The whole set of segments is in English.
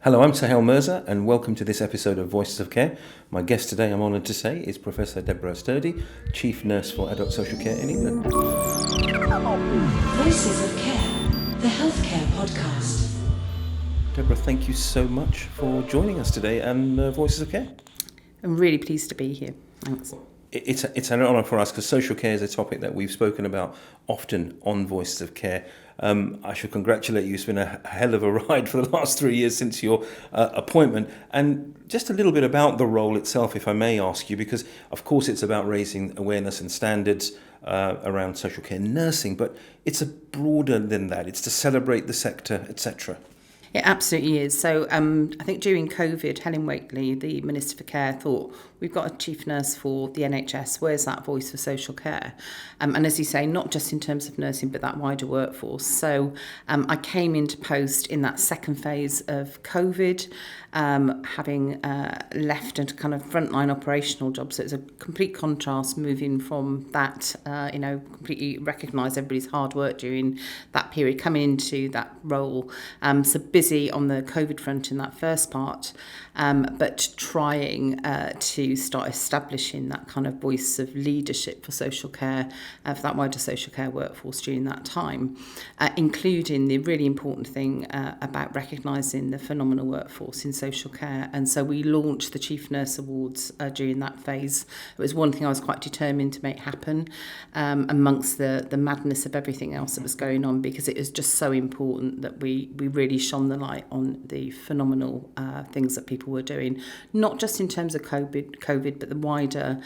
Hello, I'm Suhail Mirza, and welcome to this episode of Voices of Care. My guest today, I'm honoured to say, is Professor Deborah Sturdy, Chief Nurse for Adult Social Care in England. Voices of Care, the healthcare podcast. Deborah, thank you so much for joining us today and Voices of Care. I'm really pleased to be here. Thanks. It's an honour for us because social care is a topic that we've spoken about often on Voices of Care. I should congratulate you. It's been a hell of a ride for the last 3 years since your appointment. And just a little bit about the role itself, if I may ask you, because of course it's about raising awareness and standards around social care nursing, but it's broader than that. It's to celebrate the sector, etc. It absolutely is. So I think during COVID, Helen Wakely, the Minister for Care, thought, we've got a chief nurse for the NHS, where's that voice for social care? And as you say, not just in terms of nursing, but that wider workforce. So I came into post in that second phase of COVID, having left a kind of frontline operational job. So it's a complete contrast moving from that, completely recognise everybody's hard work during that period, coming into that role. So busy on the COVID front in that first part, but trying to start establishing that kind of voice of leadership for social care, for that wider social care workforce during that time, including the really important thing about recognising the phenomenal workforce in social care. And so we launched the Chief Nurse Awards during that phase. It was one thing I was quite determined to make happen amongst the madness of everything else that was going on, because it is just so important that we really shone the light on the phenomenal things that people were doing, not just in terms of COVID, but the wider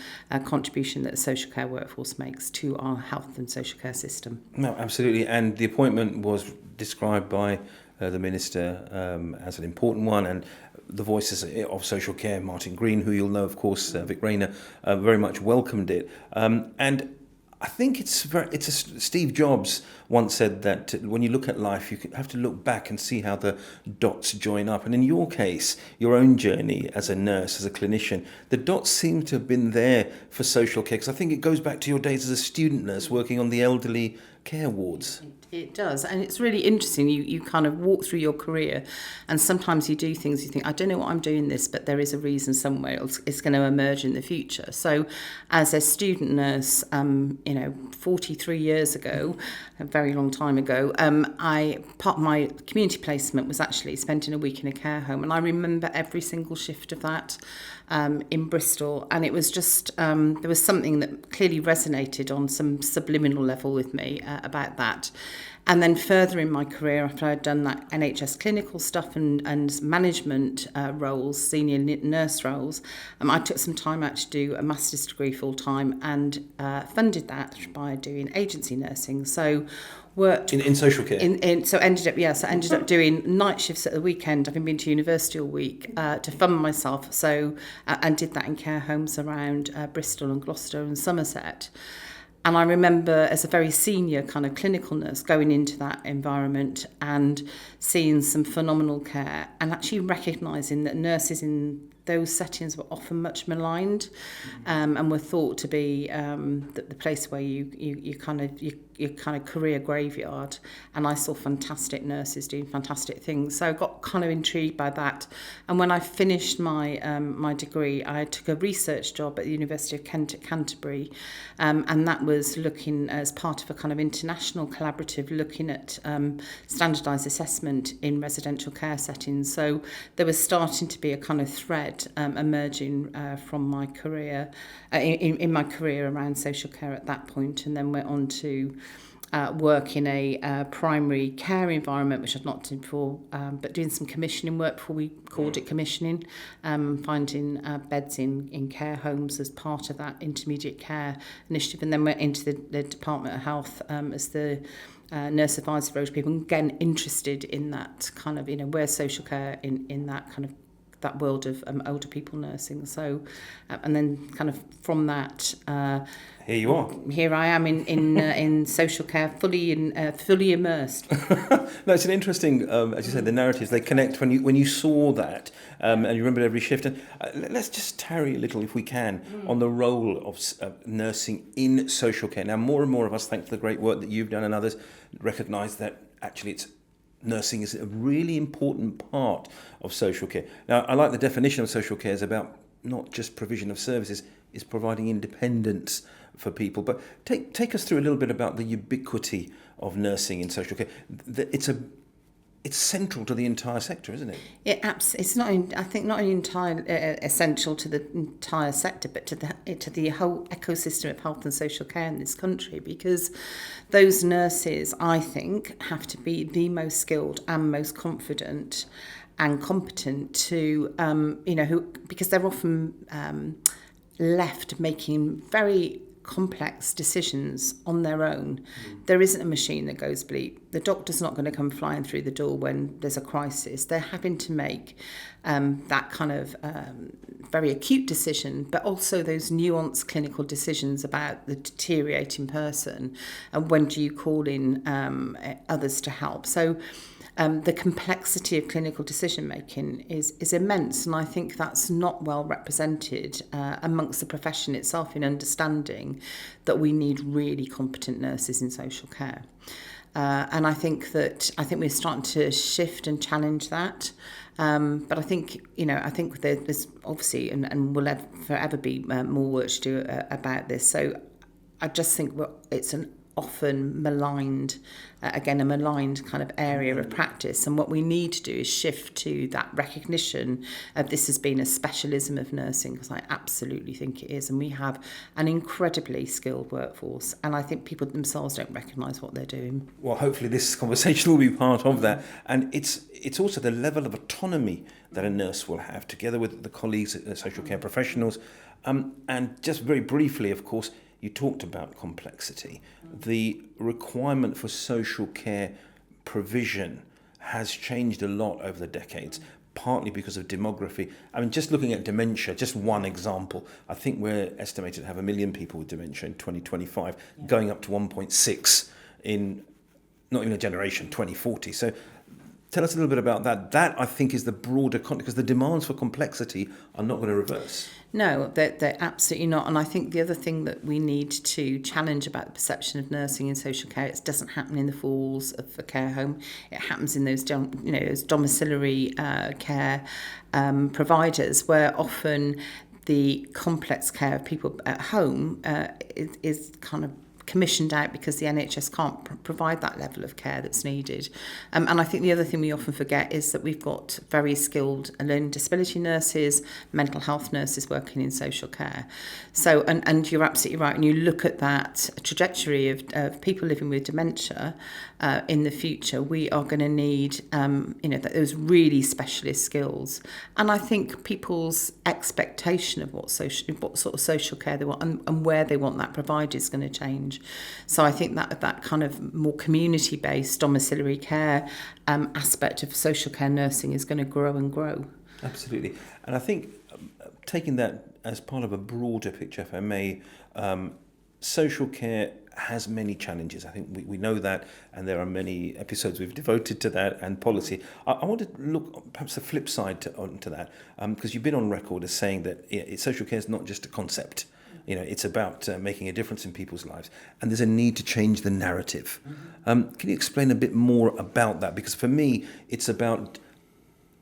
contribution that the social care workforce makes to our health and social care system. No, absolutely. And the appointment was described by the Minister as an important one, and the voices of social care, Martin Green, who you'll know, of course, Vic Rayner, very much welcomed it. And I think Steve Jobs once said that when you look at life, you have to look back and see how the dots join up. And in your case, your own journey as a nurse, as a clinician, the dots seem to have been there for social care, because I think it goes back to your days as a student nurse working on the elderly care wards. It does, and it's really interesting. You kind of walk through your career, and sometimes you do things you think, I don't know what I'm doing this, but there is a reason somewhere else it's going to emerge in the future. So as a student nurse, 43 years ago, a very long time ago, part of my community placement was actually spending a week in a care home, and I remember every single shift of that in Bristol, and it was just there was something that clearly resonated on some subliminal level with me about that. And then further in my career, after I'd done that NHS clinical stuff and management roles, senior nurse roles, I took some time out to do a master's degree full time, and funded that by doing agency nursing. So worked in social care. Ended up doing night shifts at the weekend, having been to university all week, to fund myself. So and did that in care homes around Bristol and Gloucester and Somerset. And I remember as a very senior kind of clinical nurse going into that environment and seeing some phenomenal care, and actually recognising that nurses in those settings were often much maligned, and were thought to be the place where you kind of career graveyard. And I saw fantastic nurses doing fantastic things, so I got kind of intrigued by that. And when I finished my my degree, I took a research job at the University of Kent at Canterbury, and that was looking as part of a kind of international collaborative looking at standardised assessment in residential care settings. So there was starting to be a kind of thread emerging from my career, in my career around social care at that point, and then went on to work in a primary care environment, which I'd not done before, but doing some commissioning work before we called it commissioning, finding beds in care homes as part of that intermediate care initiative, and then went into the Department of Health as the nurse advisor for older people, again interested in that kind of, where's social care in that kind of that world of older people nursing. So and then kind of from that here you are. Here I am in social care, fully immersed. No, it's an interesting, as you said, the narratives, they connect when you saw that, and you remember every shift. And let's just tarry a little, if we can, on the role of nursing in social care. Now, more and more of us, thanks to the great work that you've done and others, recognise that actually it's nursing is a really important part of social care. Now, I like the definition of social care is about not just provision of services, it's providing independence for people. But take us through a little bit about the ubiquity of nursing in social care. It's central to the entire sector, isn't it? It's not. I think not entirely essential to the entire sector, but to the whole ecosystem of health and social care in this country. Because those nurses, I think, have to be the most skilled and most confident and competent to, because they're often left making very complex decisions on their own. There isn't a machine that goes bleep. The doctor's not going to come flying through the door when there's a crisis. They're having to make that kind of very acute decision, but also those nuanced clinical decisions about the deteriorating person and when do you call in others to help. So the complexity of clinical decision making is immense, and I think that's not well represented amongst the profession itself in understanding that we need really competent nurses in social care. And I think we're starting to shift and challenge that. But I think there's obviously and will forever be more work to do about this. So I just think it's an often maligned kind of area of practice, and what we need to do is shift to that recognition of this as being a specialism of nursing, because I absolutely think it is, and we have an incredibly skilled workforce, and I think people themselves don't recognise what they're doing. Well, hopefully this conversation will be part of that, and it's also the level of autonomy that a nurse will have together with the colleagues, social care professionals, and just very briefly, of course, you talked about complexity. The requirement for social care provision has changed a lot over the decades, partly because of demography. I mean, just looking at dementia, just one example, I think we're estimated to have 1 million people with dementia in 2025, going up to 1.6 in not even a generation, 2040. So tell us a little bit about that. That, I think, is the broader context, because the demands for complexity are not going to reverse. No, they're absolutely not. And I think the other thing that we need to challenge about the perception of nursing in social care, it doesn't happen in the four walls of a care home. It happens in those domiciliary care providers, where often the complex care of people at home is kind of commissioned out because the NHS can't provide that level of care that's needed. And I think the other thing we often forget is that we've got very skilled learning disability nurses, mental health nurses working in social care. So, and you're absolutely right, when you look at that trajectory of people living with dementia in the future, we are going to need those really specialist skills. And I think people's expectation of what sort of social care they want and where they want that provided is going to change. So I think that kind of more community-based domiciliary care aspect of social care nursing is going to grow and grow. Absolutely. And I think taking that as part of a broader picture, if I may, social care has many challenges. I think we know that, and there are many episodes we've devoted to that and policy. I want to look perhaps the flip side onto that, because you've been on record as saying that social care is not just a concept. It's about making a difference in people's lives, and there's a need to change the narrative. Can you explain a bit more about that? Because for me, it's about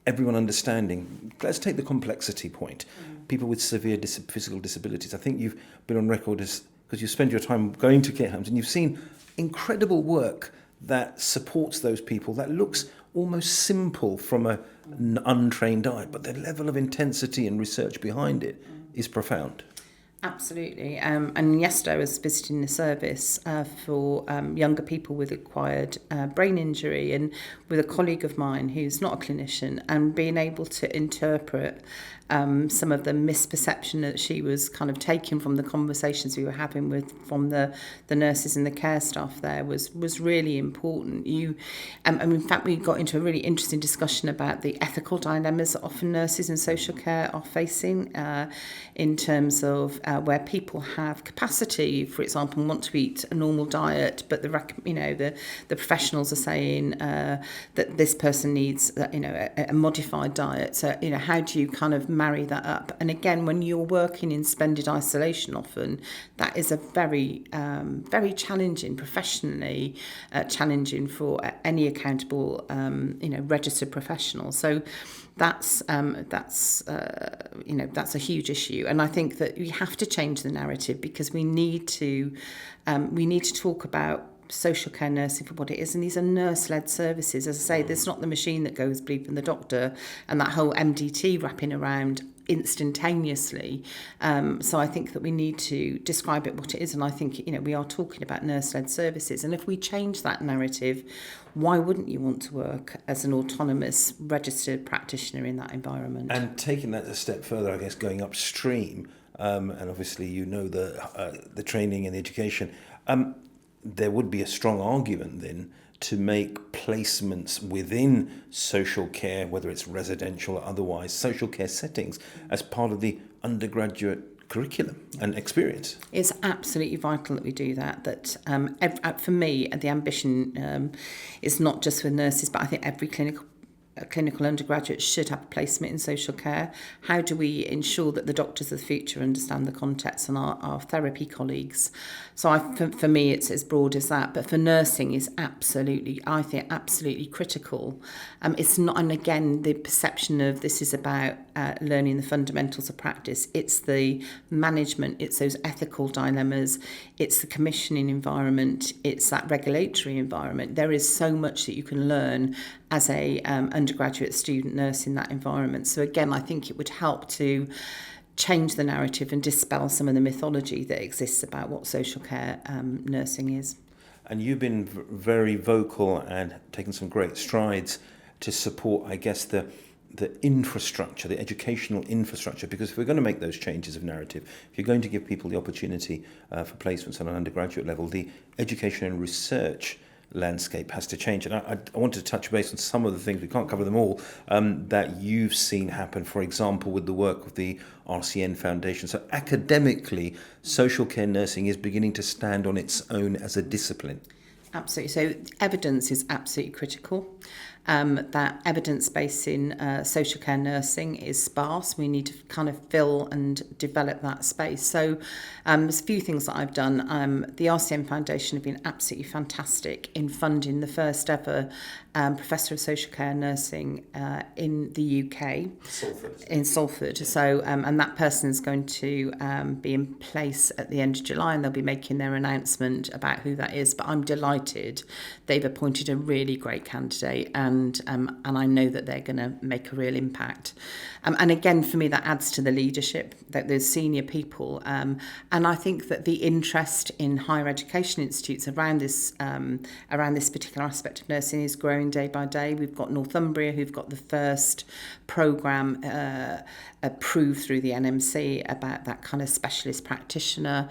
everyone understanding. Let's take the complexity point. People with severe physical disabilities. I think you've been on record because you spend your time going to care homes, and you've seen incredible work that supports those people that looks almost simple from an untrained eye, but the level of intensity and research behind it is profound. Absolutely. And yesterday I was visiting the service for younger people with acquired brain injury, and with a colleague of mine who's not a clinician, and being able to interpret some of the misperception that she was kind of taking from the conversations we were having from the nurses and the care staff there was really important. And in fact, we got into a really interesting discussion about the ethical dilemmas that often nurses in social care are facing in terms of where people have capacity, for example, and want to eat a normal diet, but the professionals are saying that this person needs a modified diet. So how do you kind of marry that up? And again, when you're working in suspended isolation, often that is a very very challenging, professionally challenging for any accountable registered professional. So that's a huge issue, and I think that we have to change the narrative, because we need to talk about social care nursing for what it is, and these are nurse-led services. As I say, there's not the machine that goes bleep and the doctor and that whole MDT wrapping around instantaneously. So I think that we need to describe it what it is, and I think we are talking about nurse-led services, and if we change that narrative, why wouldn't you want to work as an autonomous registered practitioner in that environment? And taking that a step further, I guess, going upstream, and obviously the training and the education, there would be a strong argument then to make placements within social care, whether it's residential or otherwise, social care settings, as part of the undergraduate curriculum and experience. It's absolutely vital that we do that. That for me, the ambition is not just for nurses, but I think every clinical undergraduate should have a placement in social care. How do we ensure that the doctors of the future understand the context, and our therapy colleagues? So for me, it's as broad as that. But for nursing is absolutely critical. It's not, and again, the perception of this is about learning the fundamentals of practice. It's the management, it's those ethical dilemmas, it's the commissioning environment, it's that regulatory environment. There is so much that you can learn as a undergraduate student nurse in that environment. So again, I think it would help to change the narrative and dispel some of the mythology that exists about what social care nursing is. And you've been very vocal and taken some great strides to support, I guess, the infrastructure, the educational infrastructure, because if we're going to make those changes of narrative, if you're going to give people the opportunity for placements on an undergraduate level, the education and research landscape has to change. And I want to touch base on some of the things, we can't cover them all, that you've seen happen, for example, with the work of the RCN Foundation. So academically, social care nursing is beginning to stand on its own as a discipline. Absolutely. So evidence is absolutely critical. That evidence base in social care nursing is sparse. We need to kind of fill and develop that space. So there's a few things that I've done. The RCN Foundation have been absolutely fantastic in funding the first ever Professor of Social Care Nursing in the UK. In Salford. So, and that person is going to be in place at the end of July, and they'll be making their announcement about who that is. But I'm delighted they've appointed a really great candidate, and I know that they're going to make a real impact. And again, for me, that adds to the leadership, that there's senior people. And I think that the interest in higher education institutes around this particular aspect of nursing is growing day by day. We've got Northumbria, who've got the first programme approved through the NMC about that kind of specialist practitioner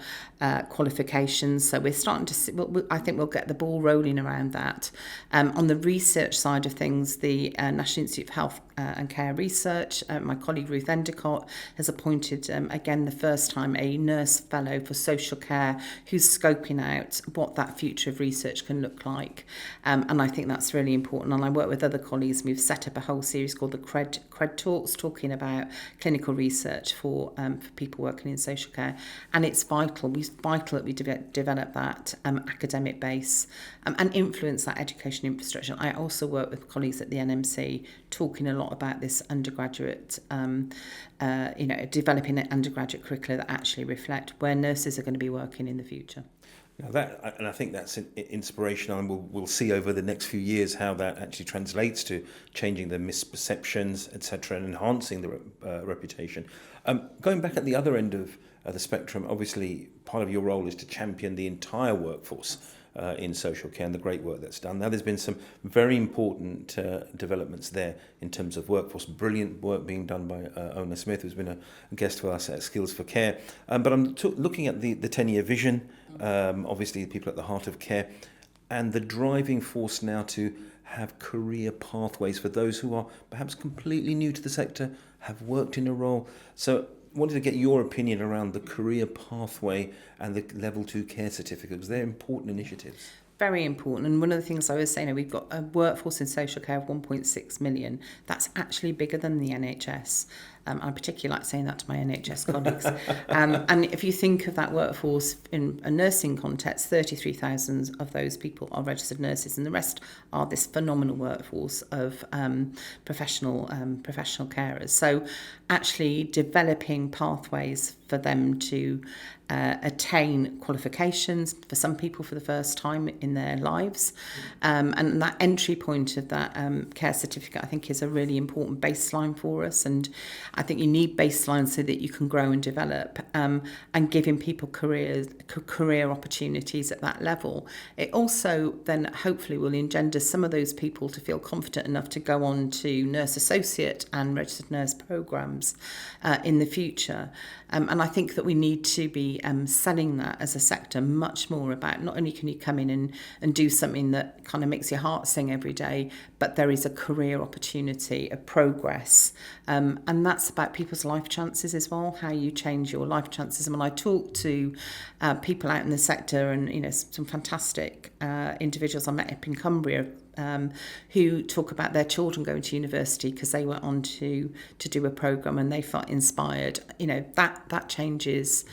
qualifications. So we're starting to see, I think we'll get the ball rolling around that. On the research side of things, the National Institute of Health and Care Research, my colleague Ruth Endicott has appointed, again, the first time, a nurse fellow for social care who's scoping out what that future of research can look like. And I think that's really important. And I work with other colleagues, and we've set up a whole series called the Cred Talks, talking about clinical research for people working in social care. And it's vital that we develop that academic base and influence that education infrastructure. I also work with colleagues at the NMC talking a lot about this undergraduate, developing an undergraduate curricula that actually reflect where nurses are going to be working in the future. Now and I think that's inspirational, and we'll see over the next few years how that actually translates to changing the misperceptions, etc., and enhancing the reputation. Going back at the other end of the spectrum, obviously part of your role is to champion the entire workforce in social care and the great work that's done. Now, there's been some very important developments there in terms of workforce. Brilliant work being done by Ona Smith, who's been a guest for us at Skills for Care. But I'm looking at the 10-year vision, obviously the people at the heart of care, and the driving force now to have career pathways for those who are perhaps completely new to the sector, have worked in a role. So wanted to get your opinion around the career pathway and the level 2 care certificate, because they're important initiatives. Very important. And one of the things I was saying, we've got a workforce in social care of 1.6 million. That's actually bigger than the NHS. I particularly like saying that to my NHS colleagues. And if you think of that workforce in a nursing context, 33,000 of those people are registered nurses, and the rest are this phenomenal workforce of professional carers. So actually developing pathways for them to attain qualifications, for some people for the first time in their lives. And that entry point of that care certificate, I think, is a really important baseline for us. And I think you need baselines so that you can grow and develop, and giving people career opportunities at that level. It also then hopefully will engender some of those people to feel confident enough to go on to nurse associate and registered nurse programs in the future. And I think that we need to be selling that as a sector much more about, not only can you come in and do something that kind of makes your heart sing every day, but there is a career opportunity, a progress. And that's about people's life chances as well, how you change your life chances. And when I talk to people out in the sector, and some fantastic individuals I met up in Cumbria, who talk about their children going to university because they went on to do a programme and they felt inspired, that changes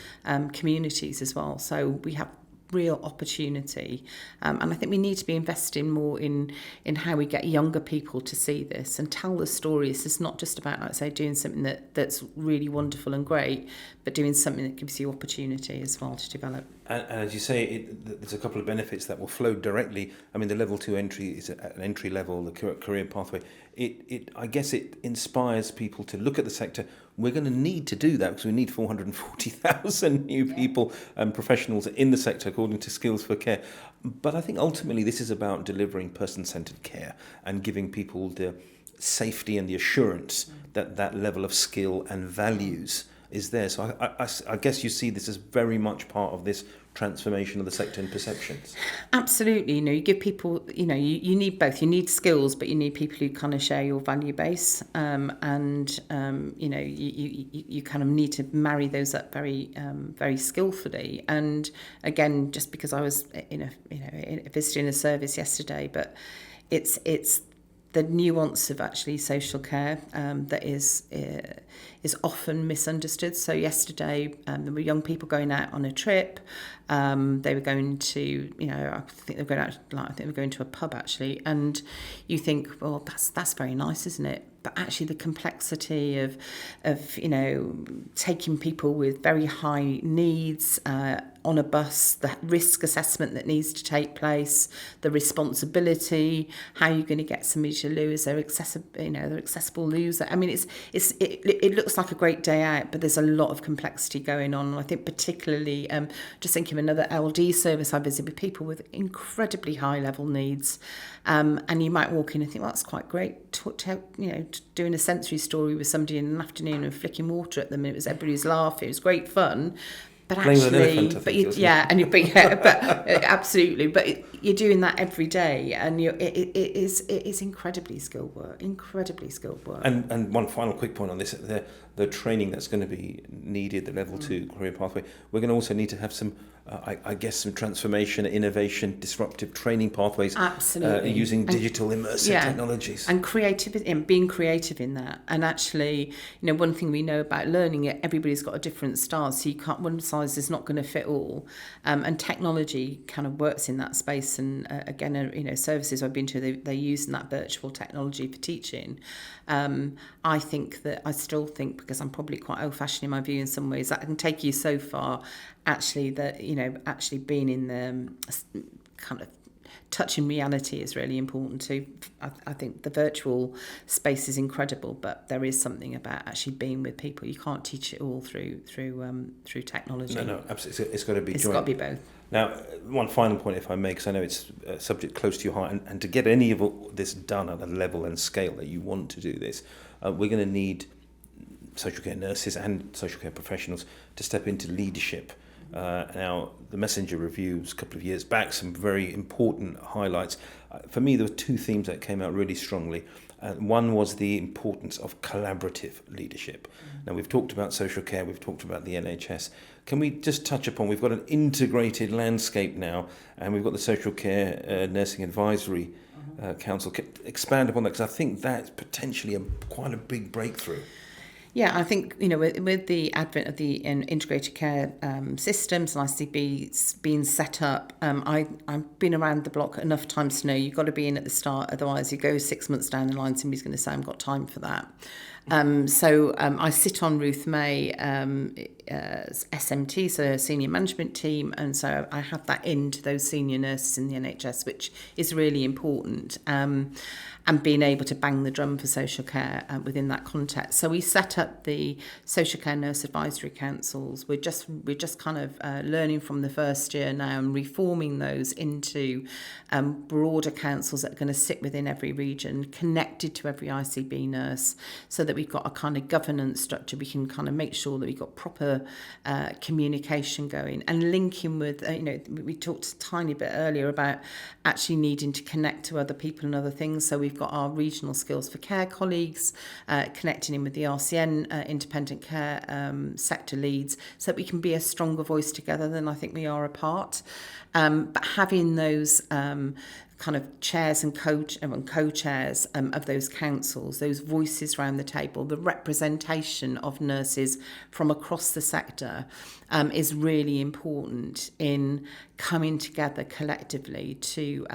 communities as well. So we have real opportunity, and I think we need to be investing more in how we get younger people to see this and tell the stories. It's not just about, like I say, doing something that's really wonderful and great, but doing something that gives you opportunity as well to develop. And as you say, there's a couple of benefits that will flow directly. I mean, the level 2 entry is at an entry level, the career pathway. I guess it inspires people to look at the sector. We're going to need to do that because we need 440,000 new people and professionals in the sector, according to Skills for Care. But I think ultimately this is about delivering person-centred care and giving people the safety and the assurance that that level of skill and values is there. So I guess you see this as very much part of this transformation of the sector and perceptions. Absolutely. You give people, you need both. You need skills, but you need people who kind of share your value base. You kind of need to marry those up very, very skillfully. And again, just because I was visiting a service yesterday, but it's the nuance of actually social care that is often misunderstood. So yesterday, there were young people going out on a trip. They were going to, I think they were going to a pub actually. And you think, well, that's very nice, isn't it? But actually, the complexity of taking people with very high needs on a bus, the risk assessment that needs to take place, the responsibility, how you're going to get somebody to loo, is there accessible loos? I mean, it looks like a great day out, but there's a lot of complexity going on. And I think particularly, just thinking of another LD service I visit with people with incredibly high level needs, and you might walk in and think, well, that's quite great. Doing a sensory story with somebody in an afternoon and flicking water at them, and everybody was laughing. It was great fun. But playing actually, with an elephant, absolutely. But you're doing that every day, and it is incredibly skilled work. And one final quick point on this: the training that's going to be needed, the level 2 career pathway. We're going to also need to have some, some transformation, innovation, disruptive training pathways. Absolutely, using digital immersive technologies and creativity, and being creative in that. And actually, one thing we know about learning, everybody's got a different style, so you can't, one size is not going to fit all. And technology kind of works in that space. And again, services I've been to, they're using that virtual technology for teaching. I still think, because I'm probably quite old-fashioned in my view in some ways, that can take you so far. Actually, that actually being in the kind of touching reality is really important too. I think the virtual space is incredible, but there is something about actually being with people. You can't teach it all through technology. No, absolutely. It's got to be joint. It's got to be both. Now, one final point, if I may, because I know it's a subject close to your heart, and to get any of this done at a level and scale that you want to do this, we're going to need social care nurses and social care professionals to step into leadership Now, the Messenger reviews a couple of years back, some very important highlights. For me, there were two themes that came out really strongly. One was the importance of collaborative leadership. Now, we've talked about social care, we've talked about the NHS. Can we just touch upon, we've got an integrated landscape now, and we've got the Social Care Nursing Advisory Council. Expand upon that, because I think that's potentially quite a big breakthrough. Yeah, I think, with the advent of the integrated care systems and ICBs being set up, I've been around the block enough times to know you've got to be in at the start, otherwise you go 6 months down the line, somebody's going to say, I've got time for that. So I sit on Ruth May SMT, so senior management team, and so I have that into those senior nurses in the NHS, which is really important. And being able to bang the drum for social care within that context. So we set up the Social Care Nurse Advisory Councils. We're just kind of learning from the first year now and reforming those into broader councils that are going to sit within every region, connected to every ICB nurse, so that we've got a kind of governance structure. We can kind of make sure that we've got proper communication going and linking with, we talked a tiny bit earlier about actually needing to connect to other people and other things. So we've got our regional skills for care colleagues, connecting in with the RCN independent care sector leads, so that we can be a stronger voice together than I think we are apart. But having those kind of chairs and co-chairs of those councils, those voices around the table, the representation of nurses from across the sector is really important in coming together collectively to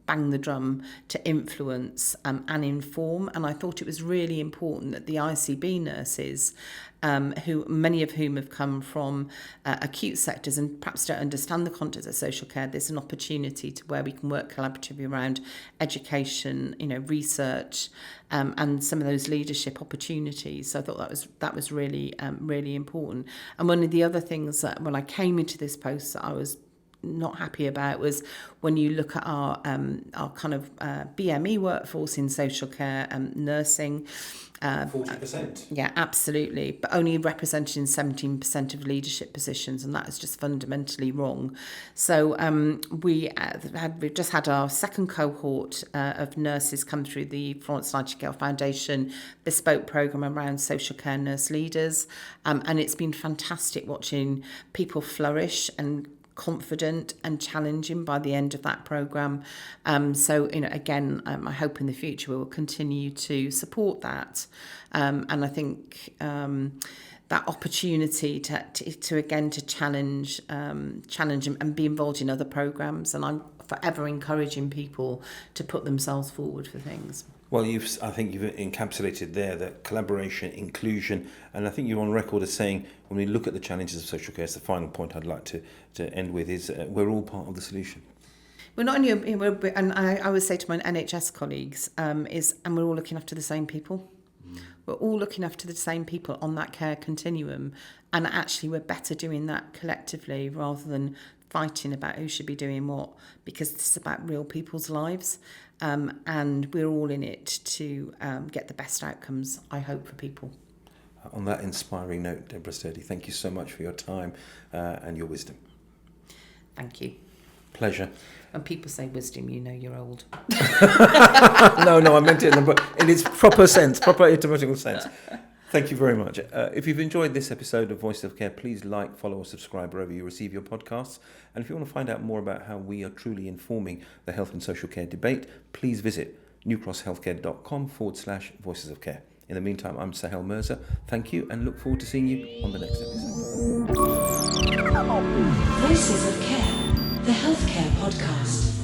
bang the drum, to influence and inform. And I thought it was really important that the ICB nurses, who many of whom have come from acute sectors and perhaps don't understand the context of social care, there's an opportunity to where we can work collaboratively around education, research, and some of those leadership opportunities. So I thought that was really really important. And one of the other things that when I came into this post that I was not happy about was when you look at our kind of BME workforce in social care nursing. 40%. Yeah, absolutely. But only representing 17% of leadership positions, and that is just fundamentally wrong. So we've just had our second cohort of nurses come through the Florence Nightingale Foundation bespoke programme around social care nurse leaders, and it's been fantastic watching people flourish and confident and challenging by the end of that programme. So, again, I hope in the future we will continue to support that. And I think that opportunity to challenge and be involved in other programmes. And I'm forever encouraging people to put themselves forward for things. Well, I think you've encapsulated there that collaboration, inclusion, and I think you're on record as saying when we look at the challenges of social care, it's the final point I'd like to end with, is we're all part of the solution. We're not only, and I would say to my NHS colleagues, and we're all looking after the same people. We're all looking after the same people on that care continuum, and actually we're better doing that collectively rather than fighting about who should be doing what, because this is about real people's lives, and we're all in it to get the best outcomes, I hope, for people. On that inspiring note, Deborah Sturdy, thank you so much for your time and your wisdom. Thank you. Pleasure. When people say wisdom, you're old. No, I meant it in its proper sense, proper etymological sense. Thank you very much. If you've enjoyed this episode of Voice of Care, please like, follow or subscribe wherever you receive your podcasts. And if you want to find out more about how we are truly informing the health and social care debate, please visit newcrosshealthcare.com/Voices of Care. In the meantime, I'm Suhail Mirza. Thank you and look forward to seeing you on the next episode. Voices of Care, the Healthcare Podcast.